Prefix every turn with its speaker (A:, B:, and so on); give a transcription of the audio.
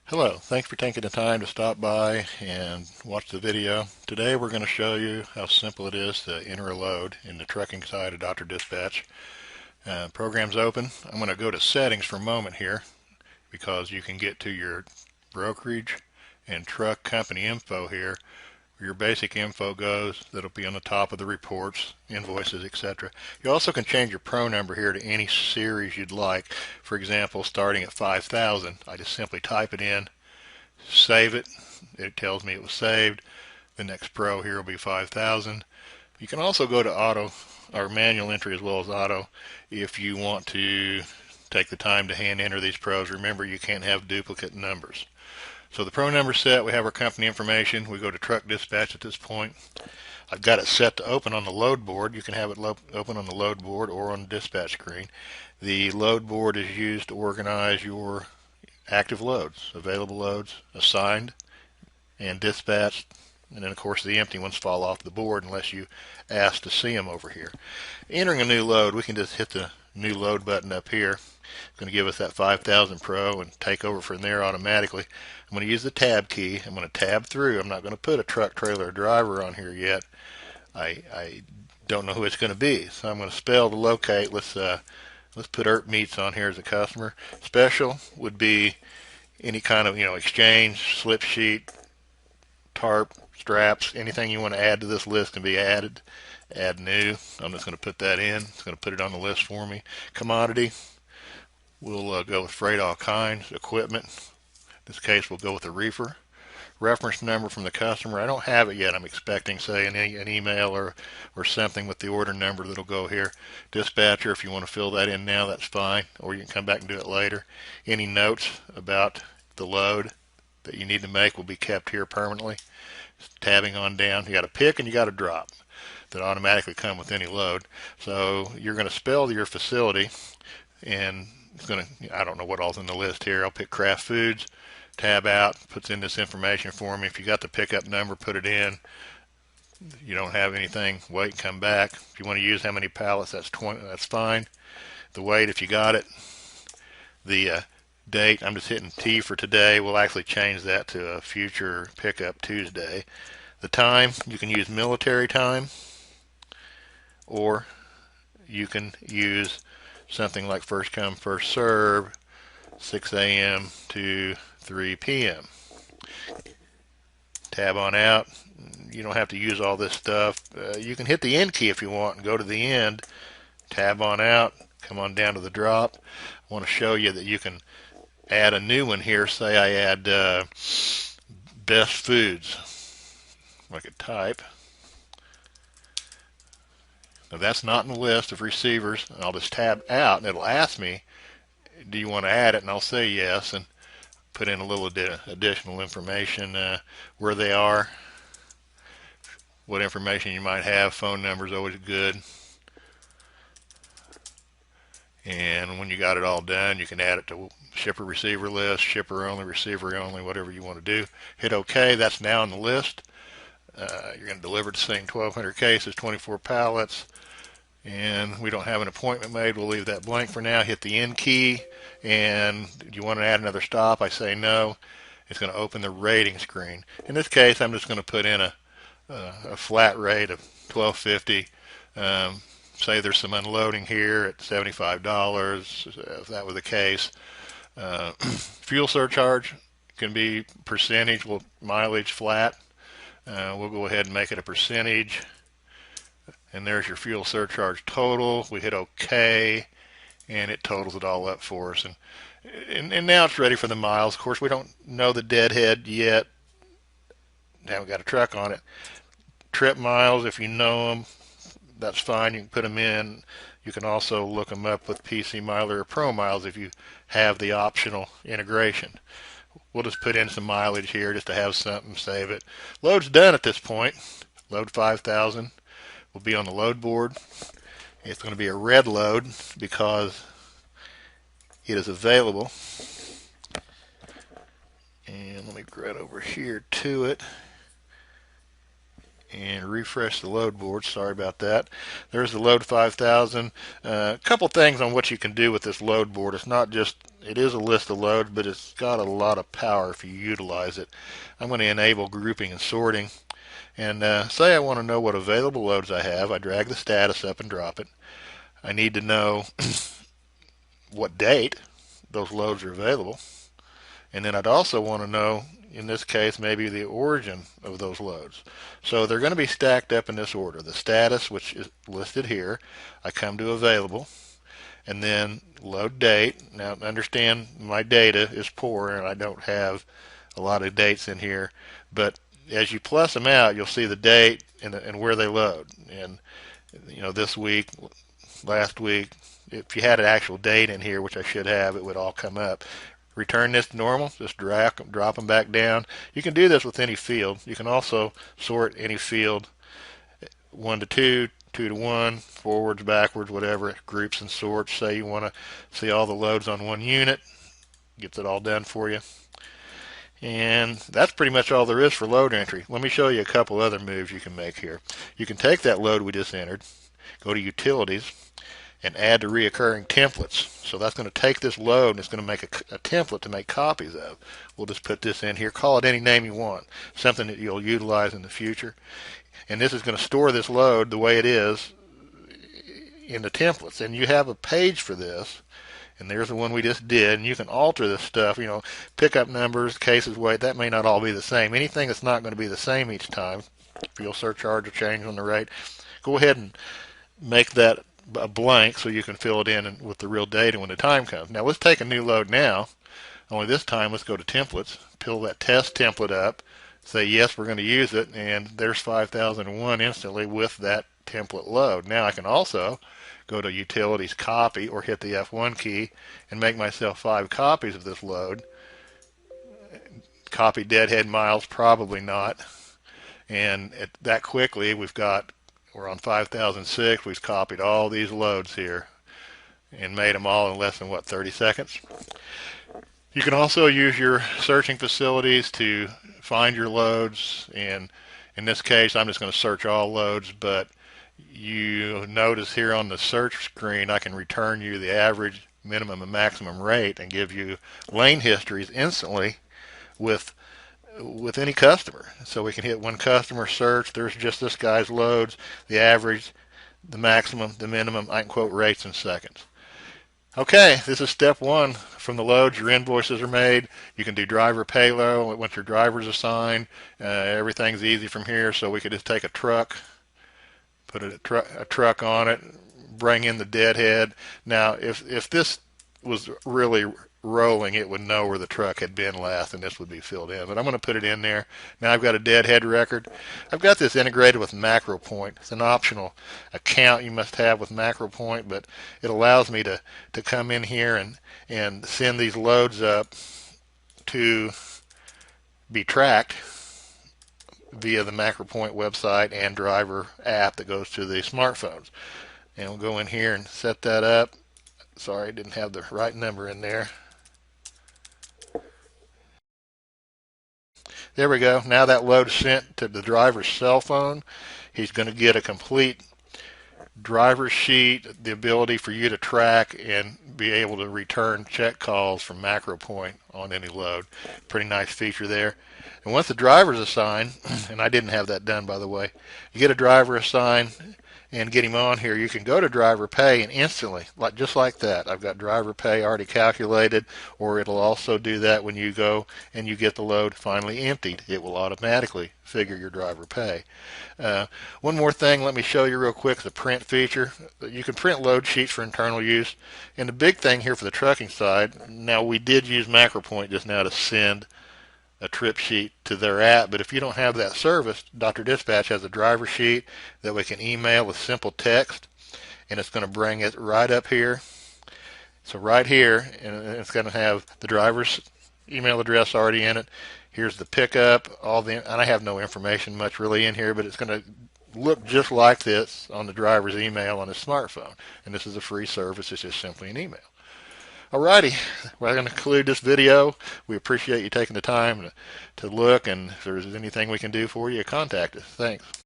A: Hello, thanks for taking the time to stop by and watch the video. Today we're going to show you how simple it is to enter a load in the trucking side of Dr. Dispatch. Program's open. I'm going to go to settings for a moment here because you can get to your brokerage and truck company info here. Where your basic info goes, that'll be on the top of the reports, invoices, etc. You also can change your pro number here to any series you'd like. For example, starting at 5,000, I just simply type it in, save it. It tells me it was saved. The next pro here will be 5,000. You can also go to auto or manual entry as well as auto if you want to take the time to hand enter these pros. Remember, you can't have duplicate numbers. So the pro number set, we have our company information. We go to truck dispatch at this point. I've got it set to open on the load board. You can have it open on the load board or on the dispatch screen. The load board is used to organize your active loads, available loads, assigned and dispatched, and then of course the empty ones fall off the board unless you ask to see them over here. Entering a new load, we can just hit the new load button up here. It's going to give us that 5,000 Pro and take over from there automatically. I'm going to use the tab key. I'm going to tab through. I'm not going to put a truck, trailer, or driver on here yet. I don't know who it's going to be, so I'm going to spell to locate. Let's put ERP Meats on here as a customer. Special would be any kind of exchange, slip sheet, tarp, straps, anything you want to add to this list can be added. Add new. I'm just going to put that in. It's going to put it on the list for me. Commodity, we'll go with freight all kinds. Equipment, in this case we'll go with the reefer. Reference number from the customer, I don't have it yet. I'm expecting, say, an email or something with the order number that'll go here. Dispatcher, if you want to fill that in now, that's fine, or you can come back and do it later. Any notes about the load that you need to make will be kept here permanently. Tabbing on down, you got a pick and you got a drop that automatically come with any load. So you're going to spell your facility, and it's going to, I don't know what all's in the list here. I'll pick Kraft Foods. Tab out, puts in this information for me. If you got the pickup number, put it in. You don't have anything, wait, come back. If you want to use how many pallets, that's 20, that's fine. The weight, if you got it. The date, I'm just hitting T for today. We'll actually change that to a future pickup Tuesday. The time, you can use military time, or you can use something like first come, first serve, 6 a.m. to 3 p.m. Tab on out. You don't have to use all this stuff. You can hit the end key if you want and go to the end. Tab on out. Come on down to the drop. I want to show you that you can add a new one here. Say I add best foods. I could type. Now that's not in the list of receivers. I'll just tab out and it'll ask me, do you want to add it? And I'll say yes, and put in a little additional information, where they are, what information you might have. Phone number is always good. And when you got it all done, you can add it to shipper receiver list, shipper only, receiver only, whatever you want to do. Hit OK. That's now on the list. You're going to deliver the same 1,200 cases, 24 pallets. And we don't have an appointment made. We'll leave that blank for now. Hit the end key. And do you want to add another stop? I say no. It's going to open the rating screen. In this case, I'm just going to put in a flat rate of $12.50. Say there's some unloading here at $75, if that were the case. Fuel surcharge can be percentage, well, mileage flat. We'll go ahead and make it a percentage. And there's your fuel surcharge total. We hit OK, and it totals it all up for us. And now it's ready for the miles. Of course, we don't know the deadhead yet. Haven't got a truck on it. Trip miles, if you know them, that's fine. You can put them in. You can also look them up with PC Miler or Pro Miles if you have the optional integration. We'll just put in some mileage here just to have something, save it. Load's done at this point. Load 5,000 will be on the load board. It's going to be a red load because it is available. And let me get over here to it and refresh the load board. Sorry about that. There's the load 5,000. A couple things on what you can do with this load board. It's not just it is a list of loads, but it's got a lot of power if you utilize it. I'm going to enable grouping and sorting. And say I want to know what available loads I have. I drag the status up and drop it. I need to know what date those loads are available. And then I'd also want to know, in this case, maybe the origin of those loads. So they're going to be stacked up in this order. The status, which is listed here, I come to available, and then load date. Now understand my data is poor and I don't have a lot of dates in here, but as you plus them out, you'll see the date and where they load. And this week, last week, if you had an actual date in here, which I should have, it would all come up. Return this to normal, just drop them back down. You can do this with any field. You can also sort any field 1 to 2, 2 to 1, forwards, backwards, whatever, groups and sorts. Say you want to see all the loads on one unit, gets it all done for you. And that's pretty much all there is for load entry. Let me show you a couple other moves you can make here. You can take that load we just entered, go to Utilities, and add to reoccurring templates. So that's going to take this load and it's going to make a template to make copies of. We'll just put this in here. Call it any name you want, something that you'll utilize in the future. And this is going to store this load the way it is in the templates. And you have a page for this. And there's the one we just did. And you can alter this stuff, pickup numbers, cases, weight. That may not all be the same. Anything that's not going to be the same each time, fuel surcharge or change on the rate, go ahead and make that a blank so you can fill it in with the real data when the time comes. Now let's take a new load now. Only this time let's go to templates, pull that test template up, say yes, we're going to use it, and there's 5001 instantly with that template load. Now I can also go to Utilities, Copy, or hit the F1 key and make myself 5 copies of this load. Copy deadhead miles, probably not. And that quickly we're on 5006. We've copied all these loads here and made them all in less than 30 seconds. You can also use your searching facilities to find your loads, and in this case I'm just going to search all loads, but you notice here on the search screen I can return you the average, minimum, and maximum rate and give you lane histories instantly with any customer. So we can hit one customer, search, there's just this guy's loads, the average, the maximum, the minimum. I can quote rates in seconds. Okay, this is step 1 from the loads. Your invoices are made. You can do driver payload once your driver's assigned. Everything's easy from here. So we could just take a truck, put a truck on it, bring in the deadhead. Now if this was really rolling, it would know where the truck had been last, and this would be filled in. But I'm going to put it in there. Now I've got a deadhead record. I've got this integrated with MacroPoint. It's an optional account you must have with MacroPoint, but it allows me to come in here and send these loads up to be tracked via the MacroPoint website and driver app that goes to the smartphones. And we'll go in here and set that up. Sorry, I didn't have the right number in there. There we go. Now that load is sent to the driver's cell phone. He's going to get a complete driver sheet, the ability for you to track and be able to return check calls from MacroPoint on any load. Pretty nice feature there. And once the driver's assigned, and I didn't have that done by the way, you get a driver assigned and get him on here, you can go to driver pay and instantly, just like that, I've got driver pay already calculated, or it'll also do that when you go and you get the load finally emptied. It will automatically figure your driver pay. One more thing, let me show you real quick, the print feature. You can print load sheets for internal use. And the big thing here for the trucking side, now we did use MacroPoint just now to send a trip sheet to their app, but if you don't have that service, Dr. Dispatch has a driver sheet that we can email with simple text, and it's going to bring it right up here. So right here, and it's going to have the driver's email address already in it. Here's the pickup, and I have no information much really in here, but it's going to look just like this on the driver's email on his smartphone. And this is a free service. It's just simply an email. Alrighty, we're going to conclude this video. We appreciate you taking the time to look, and if there's anything we can do for you, contact us. Thanks.